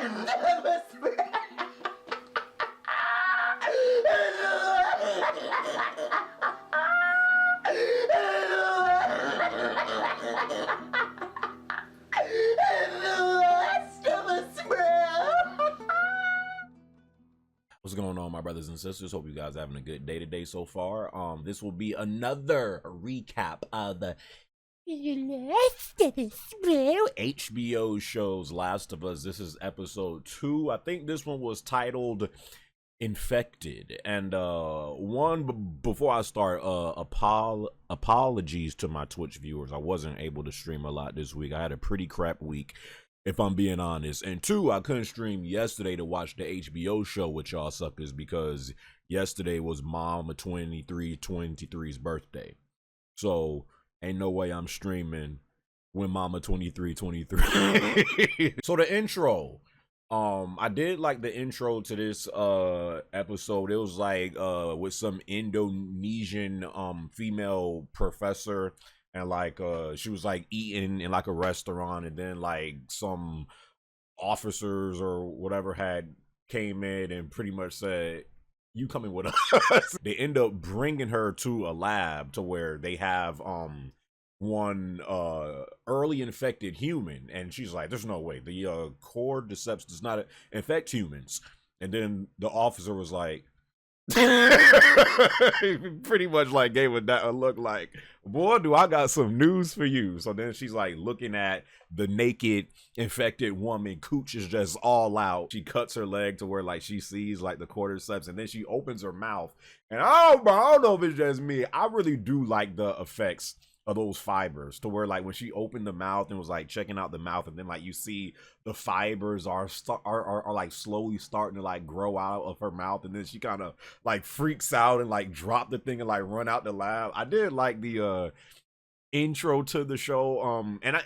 What's going on, my brothers and sisters? Hope you guys are having a good day today so far. This will be another recap of the HBO shows Last of Us. This is episode 2. I think this one was titled Infected. And before I start, apologies to my Twitch viewers. I wasn't able to stream a lot this week. I had a pretty crap week, if I'm being honest. And 2, I couldn't stream yesterday to watch the HBO show with y'all suckers because yesterday was Mama 23's birthday. So ain't no way I'm streaming when Mama 23. So the intro, I did like the intro to this episode. It was like with some Indonesian female professor, and like she was like eating in like a restaurant, and then like some officers or whatever had came in and pretty much said, you coming with us. They end up bringing her to a lab to where they have one early infected human, and she's like, there's no way the cordyceps does not infect humans. And then the officer was like, pretty much like gave it that a look like, boy, do I got some news for you. So then she's like looking at the naked infected woman, cooch is just all out. She cuts her leg to where like she sees like the cordyceps, and then she opens her mouth, and I don't know if it's just me, I really do like the effects of those fibers to where like when she opened the mouth and was like checking out the mouth, and then like you see the fibers are like slowly starting to like grow out of her mouth, and then she kind of like freaks out and like drop the thing and like run out the lab. I did like the intro to the show, and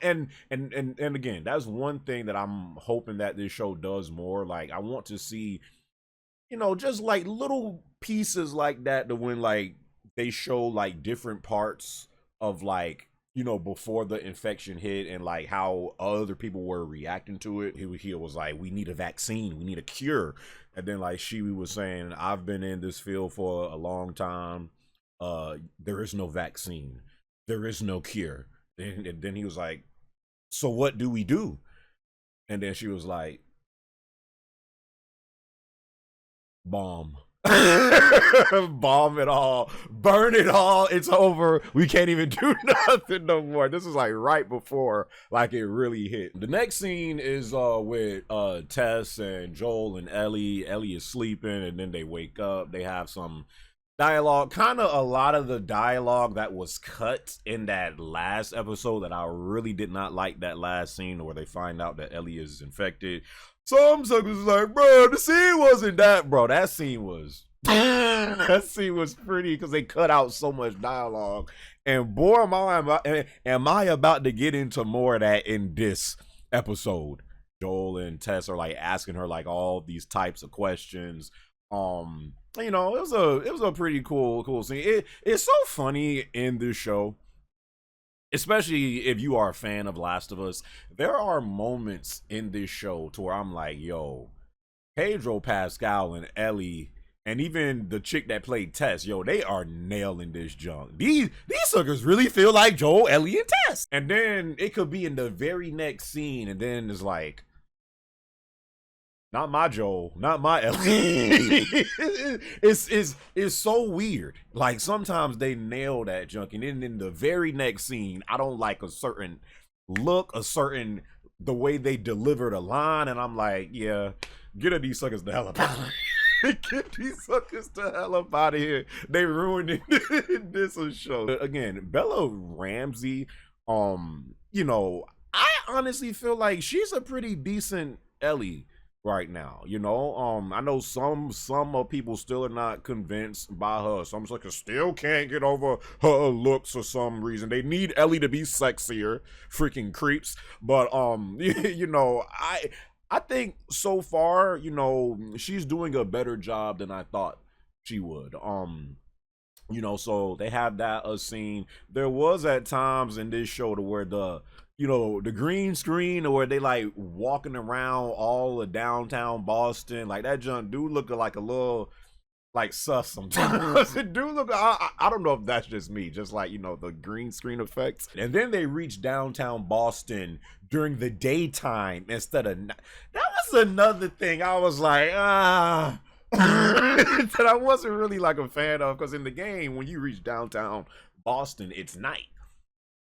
again, that's one thing that I'm hoping that this show does more. Like I want to see, you know, just like little pieces like that to when like they show like different parts of like, you know, before the infection hit and like how other people were reacting to it. He was like, we need a vaccine, we need a cure. And then like she was saying, I've been in this field for a long time, there is no vaccine, there is no cure. And then he was like, so what do we do? And then she was like, bomb. Bomb it all, burn it all, it's over, we can't even do nothing no more. This is like right before like it really hit. The next scene is with Tess and Joel and Ellie. Ellie is sleeping, and then they wake up. They have some dialogue, kind of a lot of the dialogue that was cut in that last episode that I really did not like. That last scene where they find out that Ellie is infected. Some suckers was like, bro, the scene wasn't that, bro. That scene was that scene was pretty because they cut out so much dialogue. And boy, am I about to get into more of that in this episode. Joel and Tess are like asking her like all these types of questions. You know, it was a pretty cool scene. It's so funny in this show, especially if you are a fan of Last of Us. There are moments in this show to where I'm like, yo, Pedro Pascal and Ellie, and even the chick that played Tess, yo, they are nailing this junk. These suckers really feel like Joel, Ellie, and Tess. And then it could be in the very next scene, and then it's like, not my Joel, not my Ellie. It's so weird. Like sometimes they nail that junk, and then in the very next scene, I don't like a certain look, the way they delivered a line, and I'm like, yeah, get these suckers the hell up out of here. Get these suckers the hell up out of here. They ruined it. This show. Again, Bella Ramsey, you know, I honestly feel like she's a pretty decent Ellie right now, you know. I know some people still are not convinced by her. Some suckers still can't get over her looks for some reason. They need Ellie to be sexier, freaking creeps. But you know, I think so far, you know, she's doing a better job than I thought she would. You know, so they have that scene. There was at times in this show to where the the green screen or where they like walking around all of downtown Boston, like that junk do look like a little like sus sometimes. It do look. I don't know if that's just me, just like the green screen effects. And then they reach downtown Boston during the daytime instead of that was another thing. I was like that I wasn't really like a fan of, because in the game when you reach downtown Boston it's night,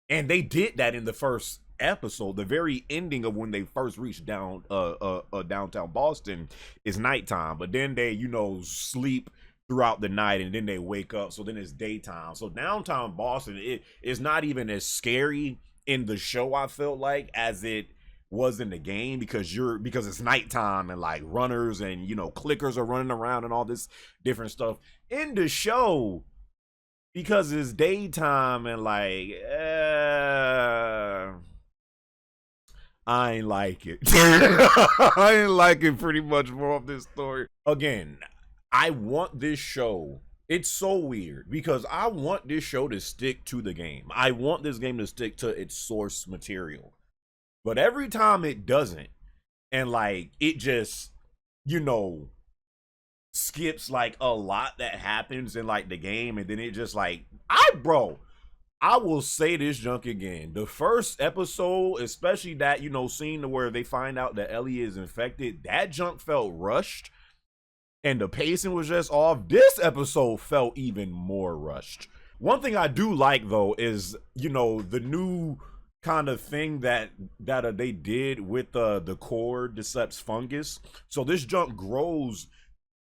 and they did that in the first episode. The very ending of when they first reached downtown Boston is nighttime, but then they sleep throughout the night and then they wake up, so then it's daytime. So downtown Boston, it is not even as scary in the show, I felt like, as it was in the game, because it's nighttime and like runners and clickers are running around and all this different stuff. In the show, because it's daytime and like I ain't like it. I ain't like it pretty much more of this story. Again, I want this show. It's so weird because I want this show to stick to the game. I want this game to stick to its source material. But every time it doesn't, and like it just, skips like a lot that happens in like the game, and then it just like I will say this junk again. The first episode, especially that, scene where they find out that Ellie is infected, that junk felt rushed and the pacing was just off. This episode felt even more rushed. One thing I do like though is, the new kind of thing that they did with the cordyceps fungus. So this junk grows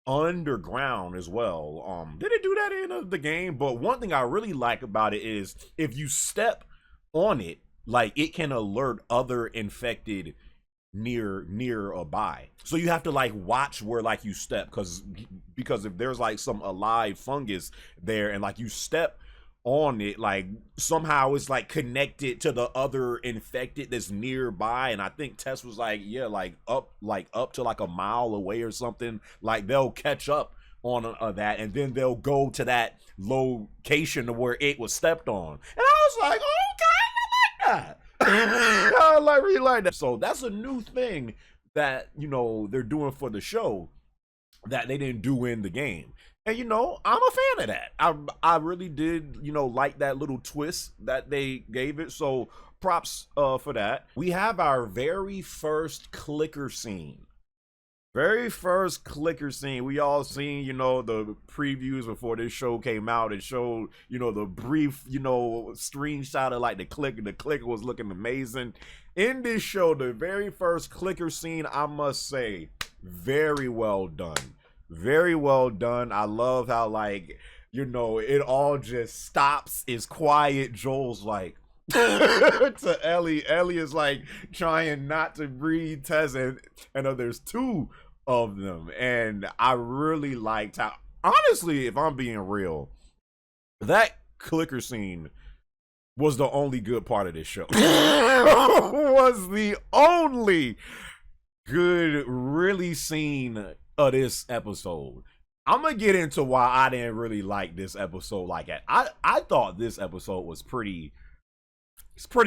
underground as well. Did it do that in the game? But one thing I really like about it is if you step on it, like it can alert other infected nearby. So you have to like watch where like you step, because if there's like some alive fungus there and like you step on it, like somehow it's like connected to the other infected that's nearby. And I think Tess was like, yeah, like up to like a mile away or something. Like they'll catch up on that, and then they'll go to that location where it was stepped on. And I was like, okay, I like that. I really like that. So that's a new thing that they're doing for the show that they didn't do in the game. And I'm a fan of that. I really did, like that little twist that they gave it. So props for that. We have our very first clicker scene. Very first clicker scene. We all seen, the previews before this show came out. It showed, the brief, screenshot of like the clicker. The clicker was looking amazing. In this show, the very first clicker scene, I must say, very well done. Very well done. I love how like, it all just stops. It's quiet. Joel's like to Ellie. Ellie is like trying not to breathe. Tess and there's two of them, and I really liked how, honestly, if I'm being real, that clicker scene was the only good part of this show. Was the only good really scene of this episode. I'm gonna get into why I didn't really like this episode like that. I thought this episode was pretty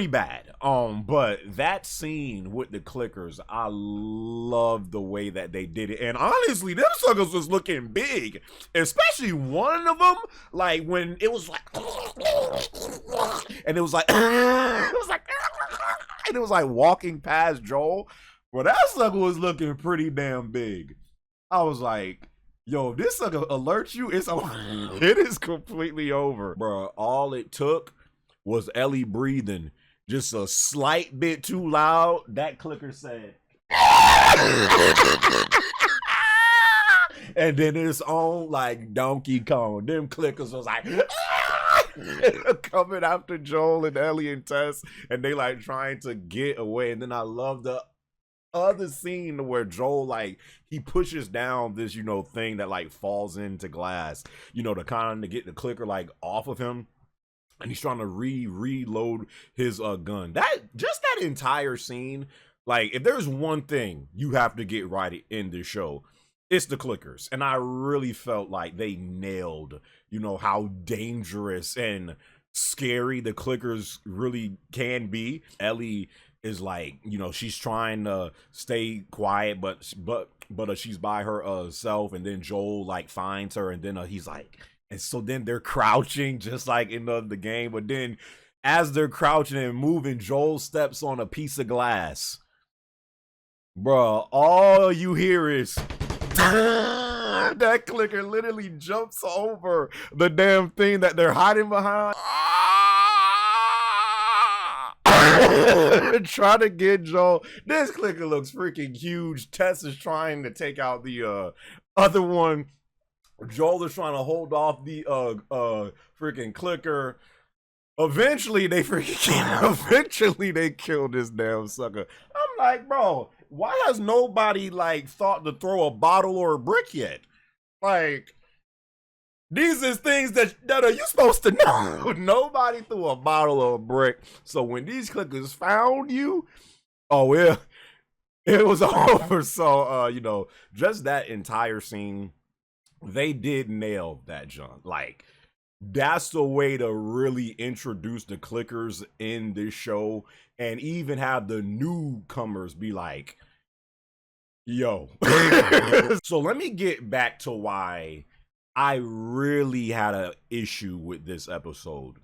bad. But that scene with the clickers, I love the way that they did it. And honestly, them suckers was looking big, especially one of them. Like when it was like, and it was like, and it was like walking past Joel. Well, that sucker was looking pretty damn big. I was like, yo, this sucker alerts you, it's it is completely over, bro. All it took was Ellie breathing just a slight bit too loud. That clicker said, and then it's on like Donkey Kong. Them clickers was like coming after Joel and Ellie and Tess, and they like trying to get away. And then I love the other scene where Joel, like, he pushes down this thing that like falls into glass, to kind of get the clicker like off of him, and he's trying to reload his gun. That entire scene, like, if there's one thing you have to get right in this show, it's the clickers. And I really felt like they nailed how dangerous and scary the clickers really can be. Ellie is like, she's trying to stay quiet, but she's by herself, and then Joel like finds her, and then he's like, and so then they're crouching just like in the game, but then as they're crouching and moving, Joel steps on a piece of glass. Bruh, all you hear is that clicker literally jumps over the damn thing that they're hiding behind. Try to get Joel. This clicker looks freaking huge. Tess is trying to take out the other one. Joel is trying to hold off the freaking clicker. Eventually they kill this damn sucker. I'm like, bro, why has nobody like thought to throw a bottle or a brick yet? Like, these is things that are you supposed to know. Nobody threw a bottle or a brick. So when these clickers found you, oh yeah, it was over. So just that entire scene, they did nail that junk. Like, that's the way to really introduce the clickers in this show, and even have the newcomers be like, yo. So let me get back to why I really had an issue with this episode.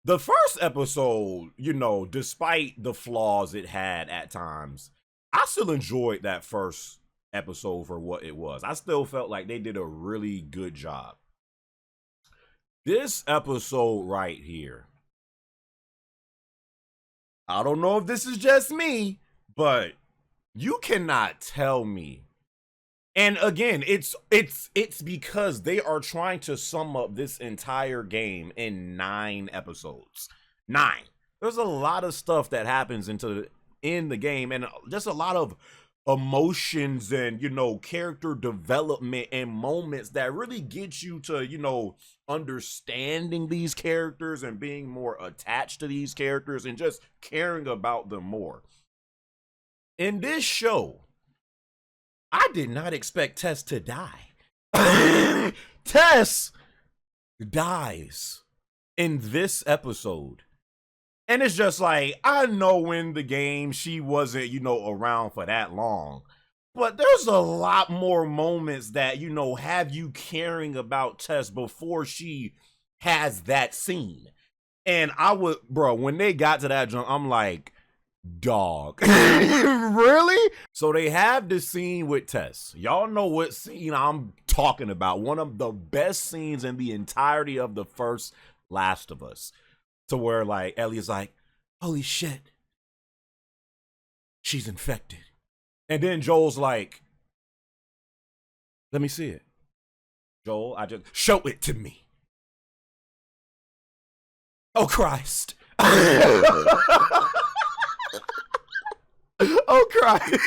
The first episode, despite the flaws it had at times, I still enjoyed that first episode for what it was. I still felt like they did a really good job. This episode right here, I don't know if this is just me, but you cannot tell me. And again, it's because they are trying to sum up this entire game in 9 episodes. 9. There's a lot of stuff that happens in the game, and just a lot of emotions and character development and moments that really get you to understanding these characters and being more attached to these characters and just caring about them more. In this show, I did not expect Tess to die. Tess dies in this episode. And it's just like, I know in the game she wasn't, around for that long. But there's a lot more moments that, have you caring about Tess before she has that scene. And when they got to that jump, I'm like, dog. Really? So they have the scene with Tess. Y'all know what scene I'm talking about. One of the best scenes in the entirety of the first Last of Us. To where like Ellie is like, holy shit, she's infected. And then Joel's like, let me see it. Joel, show it to me. Oh Christ. Oh Christ.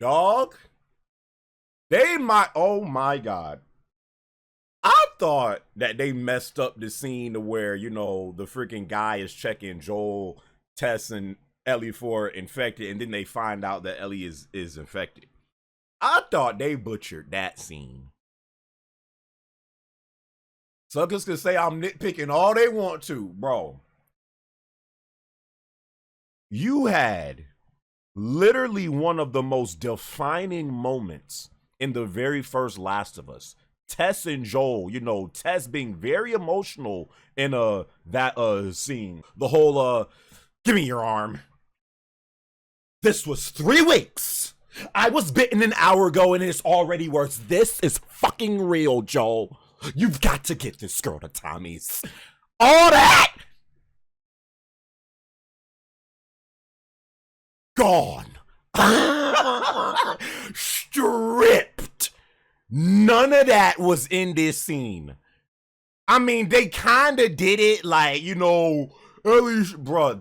Dog. Oh my God. I thought that they messed up the scene to where, the freaking guy is checking Joel, Tess, and Ellie for infected, and then they find out that Ellie is infected. I thought they butchered that scene. Suckers can say I'm nitpicking all they want to, bro. You had literally one of the most defining moments in the very first Last of Us. Tess and Joel, Tess being very emotional in that scene. The whole give me your arm. This was 3 weeks. I was bitten an hour ago and it's already worse. This is fucking real, Joel. You've got to get this girl to Tommy's. All that gone. Stripped. None of that was in this scene. I mean, they kind of did it like, Ellie, bro.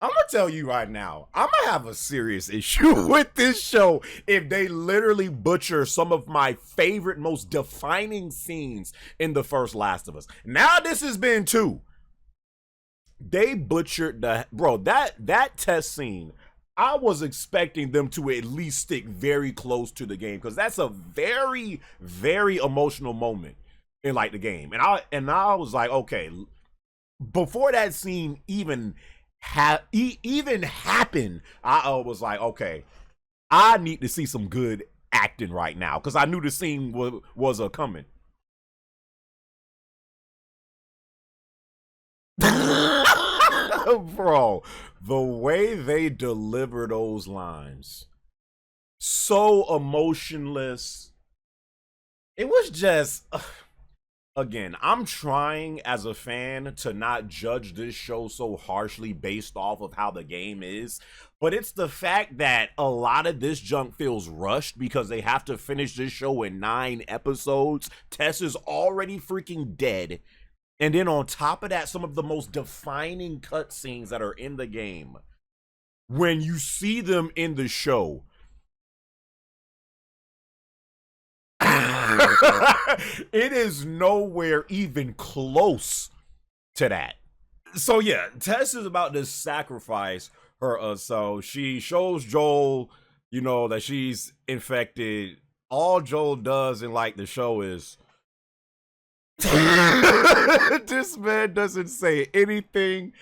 I'm going to tell you right now, I'm going to have a serious issue with this show if they literally butcher some of my favorite, most defining scenes in the first Last of Us. Now this has been 2. They butchered that test scene. I was expecting them to at least stick very close to the game because that's a very, very emotional moment. in like the game. And I was like, okay, before that scene even happened, I was like, okay, I need to see some good acting right now because I knew the scene was a coming. Bro, the way they deliver those lines, so emotionless. It was just again, I'm trying as a fan to not judge this show so harshly based off of how the game is, but it's the fact that a lot of this junk feels rushed because they have to finish this show in 9 episodes. Tess is already freaking dead. And then on top of that, some of the most defining cutscenes that are in the game, when you see them in the show, it is nowhere even close to that. So yeah, Tess is about to sacrifice her. So she shows Joel, that she's infected. All Joel does in like the show is this man doesn't say anything.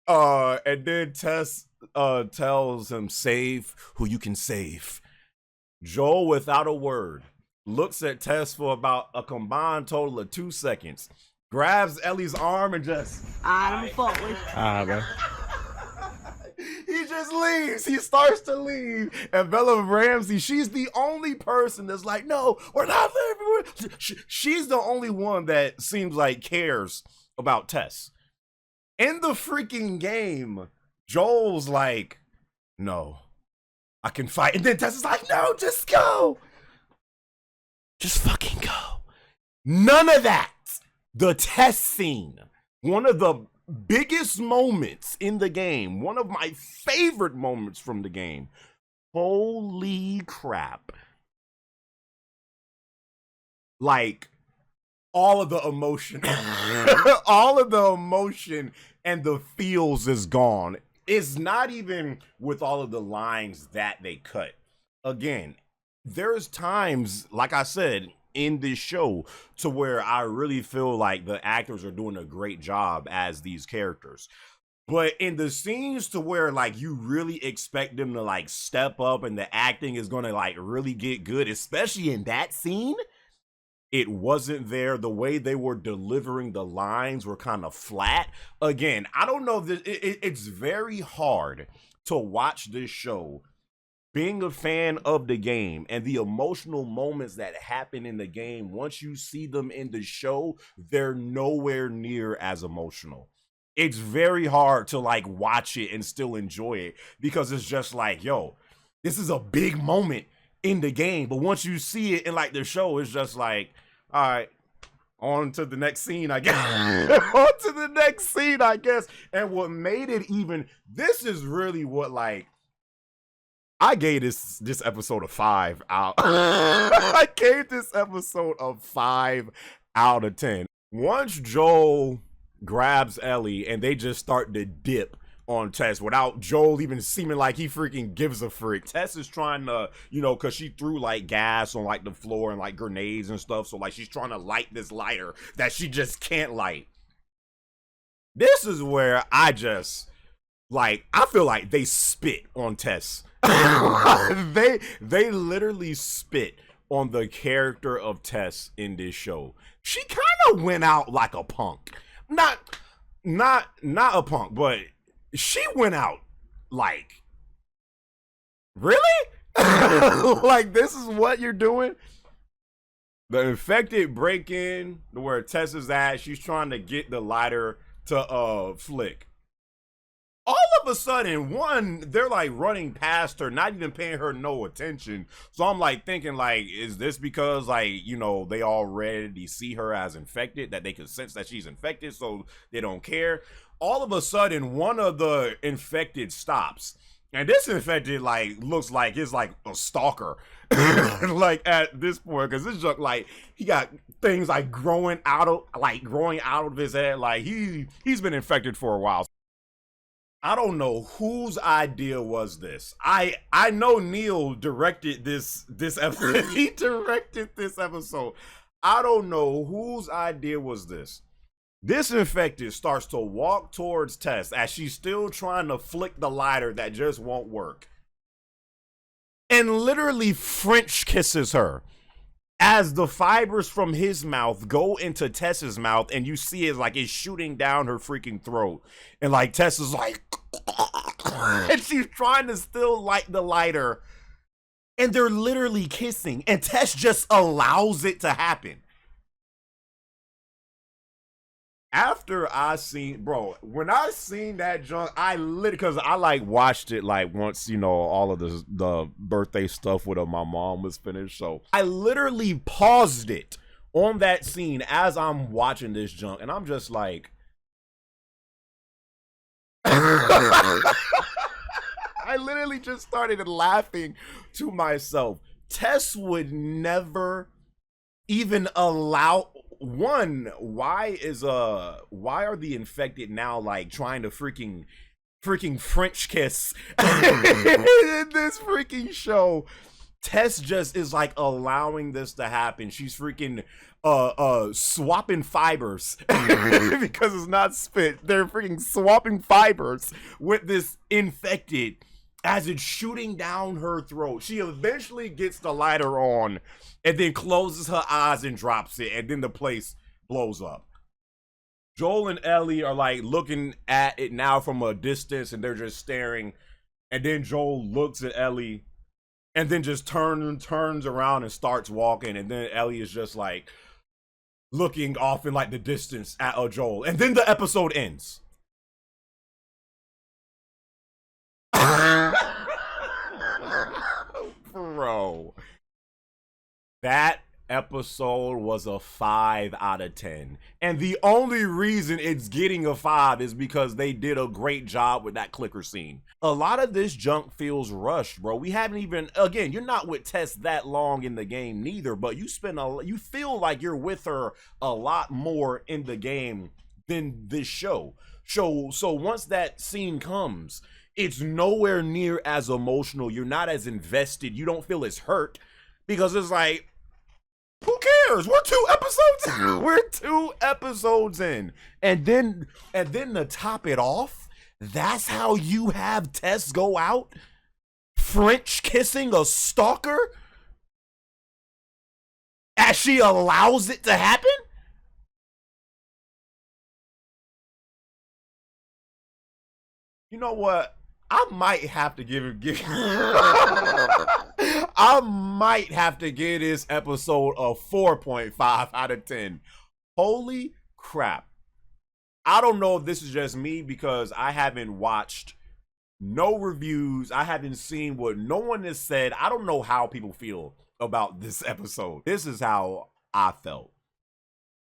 And then Tess tells him, save who you can save. Joel, without a word, looks at Tess for about a combined total of 2 seconds, grabs Ellie's arm and just I don't fuck with man. he just leaves. He starts to leave. And Bella Ramsey, she's the only person that's like, no, we're not there. She's the only one that seems like cares about Tess. In the freaking game, Joel's like, no, I can fight. And then Tess is like, no, just go. Just fucking go. None of that. The Tess scene, one of the biggest moments in the game, one of my favorite moments from the game. Holy crap. Like, all of the emotion, all of the emotion and the feels is gone. It's not even with all of the lines that they cut. Again, there's times, like I said, in this show to where I really feel like the actors are doing a great job as these characters. But in the scenes to where like you really expect them to like step up and the acting is going to like really get good, especially in that scene, it wasn't there. The way they were delivering the lines were kind of flat. Again, I don't know. It's very hard to watch this show being a fan of the game and the emotional moments that happen in the game. Once you see them in the show, they're nowhere near as emotional. It's very hard to like watch it and still enjoy it because it's just like, yo, this is a big moment in the game. But once you see it in like the show, it's just like, all right, on to the next scene, I guess. On to the next scene, I guess. And what made it even, this is really what like, I gave this episode a 5 out. I gave this episode a 5 out of 10. Once Joel grabs Ellie and they just start to dip on Tess without Joel even seeming like he freaking gives a frick. Tess is trying to, because she threw like gas on like the floor and like grenades and stuff. So like she's trying to light this lighter that she just can't light. This is where I just like, I feel like they spit on Tess. they literally spit on the character of Tess in this show. She kind of went out like a punk. Not a punk, but she went out like, really? Like, this is what you're doing? The infected break in where Tess is at, she's trying to get the lighter to flick. All of a sudden, they're like running past her, not even paying her no attention. So I'm like thinking, like, is this because like, they already see her as infected, that they can sense that she's infected, so they don't care? All of a sudden, one of the infected stops. And this infected like looks like it's like a stalker. Like at this point, because this junk, like, he got things like growing out of his head. Like he's been infected for a while. I don't know whose idea was this. I know Neil directed this episode. He directed this episode. I don't know whose idea was this. This infected starts to walk towards Tess as she's still trying to flick the lighter that just won't work. And literally French kisses her as the fibers from his mouth go into Tess's mouth, and you see it like it's shooting down her freaking throat. And like Tess is like, and she's trying to still light the lighter. And they're literally kissing, and Tess just allows it to happen. After I seen, bro, when I seen that junk, I lit because I like watched it like once, you know, all of the birthday stuff with my mom was finished. So I literally paused it on that scene as I'm watching this junk, and I'm just like, I literally just started laughing to myself. Tess would never even allow. One, why are the infected now like trying to freaking French kiss in this freaking show? Tess just is like allowing this to happen. She's freaking swapping fibers because it's not spit. They're freaking swapping fibers with this infected as it's shooting down her throat. She eventually gets the lighter on and then closes her eyes and drops it, and then the place blows up. Joel and Ellie are like looking at it now from a distance, and they're just staring. And then Joel looks at Ellie and then just turns around and starts walking. And then Ellie is just like looking off in like the distance at Joel. And then the episode ends. Bro, that episode was a 5 out of 10. And the only reason it's getting a 5 is because they did a great job with that clicker scene. A lot of this junk feels rushed, bro. We haven't even, again, you're not with Tess that long in the game neither, but you feel like you're with her a lot more in the game than this show. So once that scene comes, it's nowhere near as emotional. You're not as invested. You don't feel as hurt because it's like, who cares? We're 2 episodes in. We're 2 episodes in. And then to top it off, that's how you have Tess go out French kissing a stalker as she allows it to happen? You know what? I might have to give I might have to give this episode a 4.5 out of 10. Holy crap. I don't know if this is just me because I haven't watched no reviews. I haven't seen what no one has said. I don't know how people feel about this episode. This is how I felt.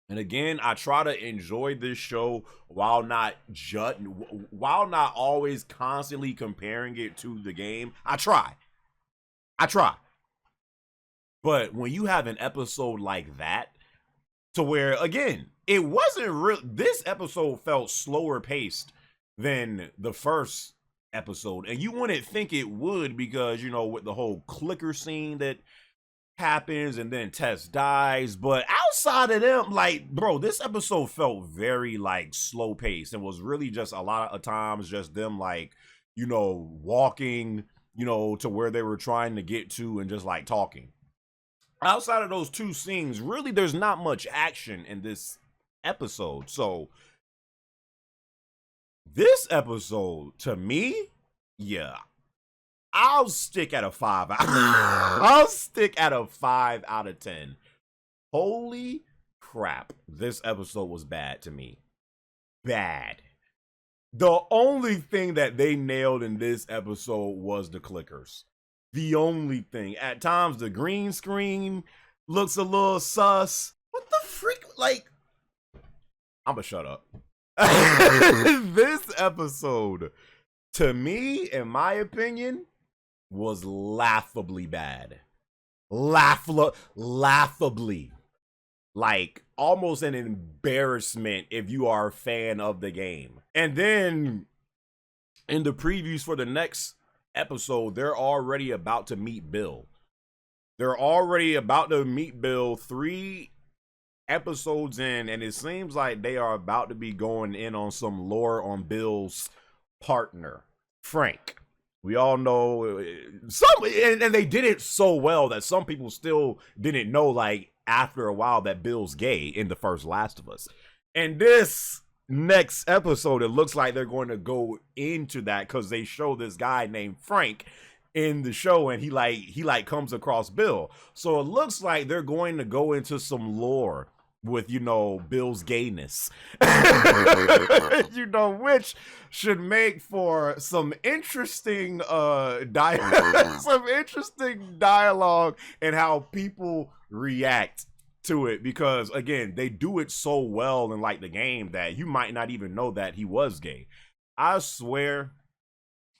And again, I try to enjoy this show while not always constantly comparing it to the game. I try. But when you have an episode like that, to where, again, it wasn't real. This episode felt slower paced than the first episode. And you wouldn't think it would because, you know, with the whole clicker scene that happens and then Tess dies. But outside of them, like, bro, this episode felt very like slow paced and was really just a lot of times just them like, you know, walking, you know, to where they were trying to get to and just like talking. Outside of those 2 scenes, really there's not much action in this episode. So this episode, to me, yeah, I'll stick at a 5. I'll stick at a 5 out of 10. Holy crap. This episode was bad to me. Bad. The only thing that they nailed in this episode was the clickers. The only thing. At times, the green screen looks a little sus. What the freak? Like, I'ma shut up. This episode, to me, in my opinion, was laughably bad. Laughably. Like, almost an embarrassment if you are a fan of the game. And then, in the previews for the next episode, they're already about to meet Bill. 3 episodes in, and it seems like they are about to be going in on some lore on Bill's partner, Frank. We all know and they did it so well that some people still didn't know, like, after a while, that Bill's gay in the first Last of Us. And this next episode, it looks like they're going to go into that because they show this guy named Frank in the show, and he comes across Bill. So it looks like they're going to go into some lore with, you know, Bill's gayness, you know, which should make for some interesting some interesting dialogue and how people react to it, because again, they do it so well in like the game that you might not even know that he was gay. I swear,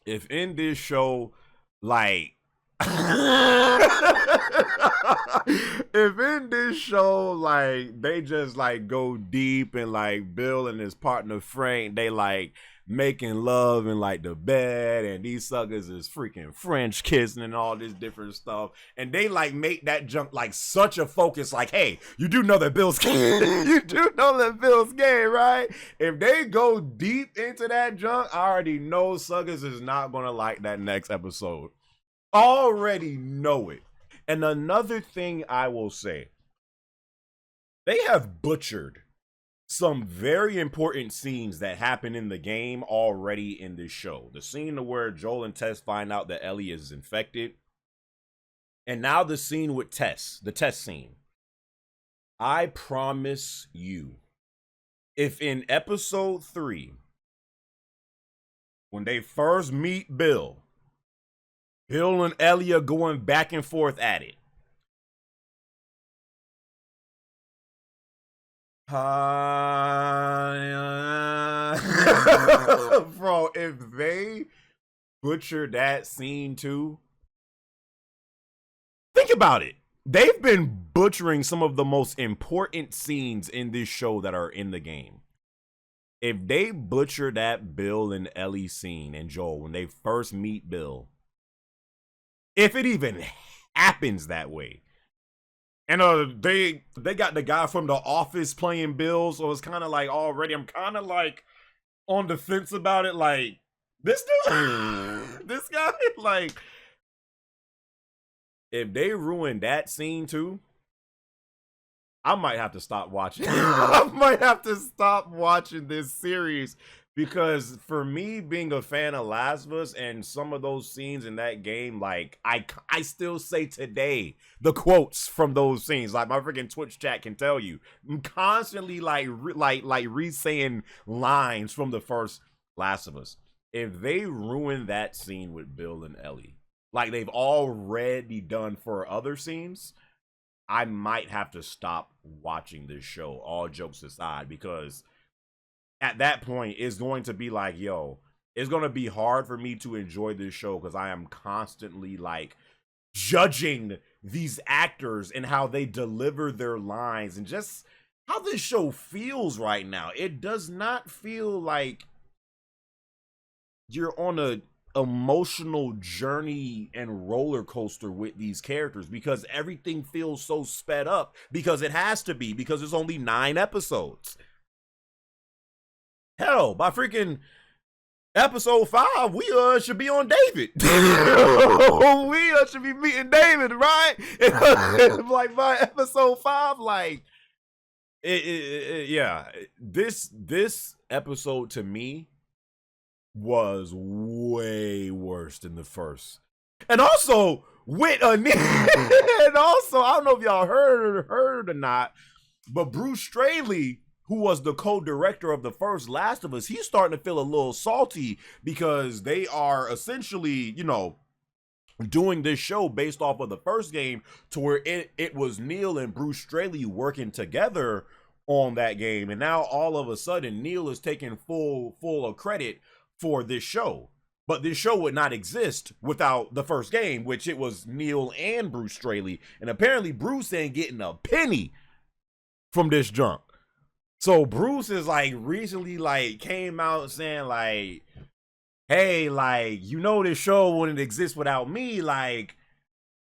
if in this show, like, if in this show, like, they just like go deep and like Bill and his partner Frank, they like making love in like the bed, and these suckers is freaking French kissing and all this different stuff, and they like make that junk like such a focus, like, hey, you do know that Bill's gay. You do know that Bill's gay, right? If they go deep into that junk, I already know suckers is not gonna like that next episode. Already know it. And another thing I will say, they have butchered some very important scenes that happen in the game already in this show. The scene where Joel and Tess find out that Ellie is infected. And now the scene with Tess, the Tess scene. I promise you, if in episode 3, when they first meet Bill and Ellie are going back and forth at it. Bro, if they butcher that scene too, think about it. They've been butchering some of the most important scenes in this show that are in the game. If they butcher that Bill and Ellie scene and Joel when they first meet Bill, if it even happens that way. And they got the guy from The Office playing Bill, so it's kind of like already, I'm kind of like on the fence about it. Like, this dude, this guy, like, if they ruin that scene too, I might have to stop watching. I might have to stop watching this series, because for me, being a fan of Last of Us and some of those scenes in that game, like, I still say today the quotes from those scenes. Like, my freaking Twitch chat can tell you, I'm constantly like re-saying lines from the first Last of Us. If they ruin that scene with Bill and Ellie, like they've already done for other scenes, I might have to stop watching this show, all jokes aside, because at that point, it's going to be like, yo, it's going to be hard for me to enjoy this show because I am constantly like judging these actors and how they deliver their lines and just how this show feels right now. It does not feel like you're on a emotional journey and roller coaster with these characters, because everything feels so sped up, because it has to be, because it's only 9 episodes. Hell, by freaking episode 5, we should be on David. We should be meeting David, right? Like by episode 5, like yeah. This episode to me was way worse than the first. And also with and also, I don't know if y'all heard or not, but Bruce Straley, who was the co-director of the first Last of Us, he's starting to feel a little salty because they are essentially, you know, doing this show based off of the first game, to where it was Neil and Bruce Straley working together on that game. And now all of a sudden, Neil is taking full of credit for this show. But this show would not exist without the first game, which it was Neil and Bruce Straley. And apparently Bruce ain't getting a penny from this junk. So Bruce is like recently like came out saying like, hey, like, you know, this show wouldn't exist without me. Like,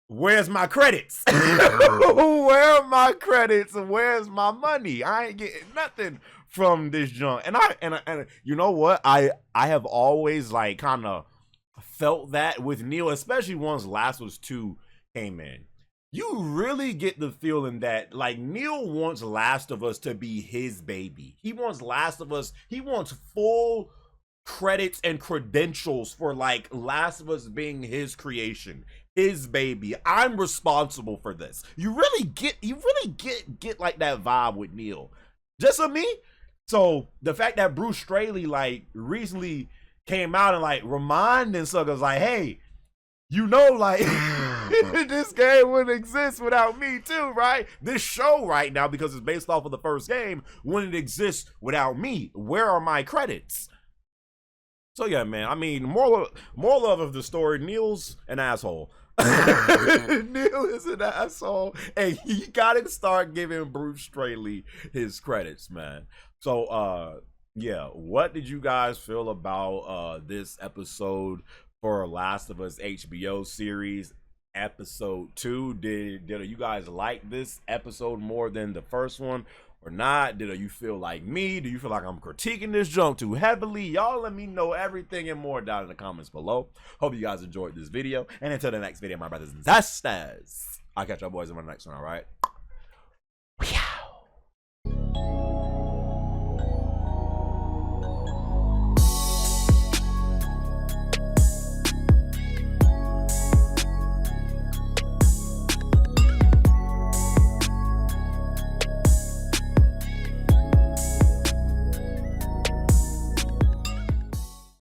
Where's my credits? Where are my credits? Where's my money? I ain't getting nothing from this junk. And you know what? I have always like kind of felt that with Neil, especially once Last of Us 2 came in. You really get the feeling that like Neil wants Last of Us to be his baby. He wants Last of Us, he wants full credits and credentials for like Last of Us being his creation, his baby. I'm responsible for this. You really get like that vibe with Neil. Just a me. So the fact that Bruce Straley like recently came out and like reminding suckers like, hey, you know, like this game wouldn't exist without me too, right? This show right now, because it's based off of the first game, wouldn't exist without me. Where are my credits? So yeah, man. I mean, more love of the story. Neil's an asshole. Neil is an asshole, and he gotta start giving Bruce Straley his credits, man. So yeah, what did you guys feel about this episode for Last of Us HBO series episode 2? Did you guys like this episode more than the first one or not? Did you feel like me? Do you feel like I'm critiquing this junk too heavily? Y'all let me know everything and more down in the comments below. Hope you guys enjoyed this video, and until the next video, my brothers and sisters, I'll catch y'all boys in my next one. All right.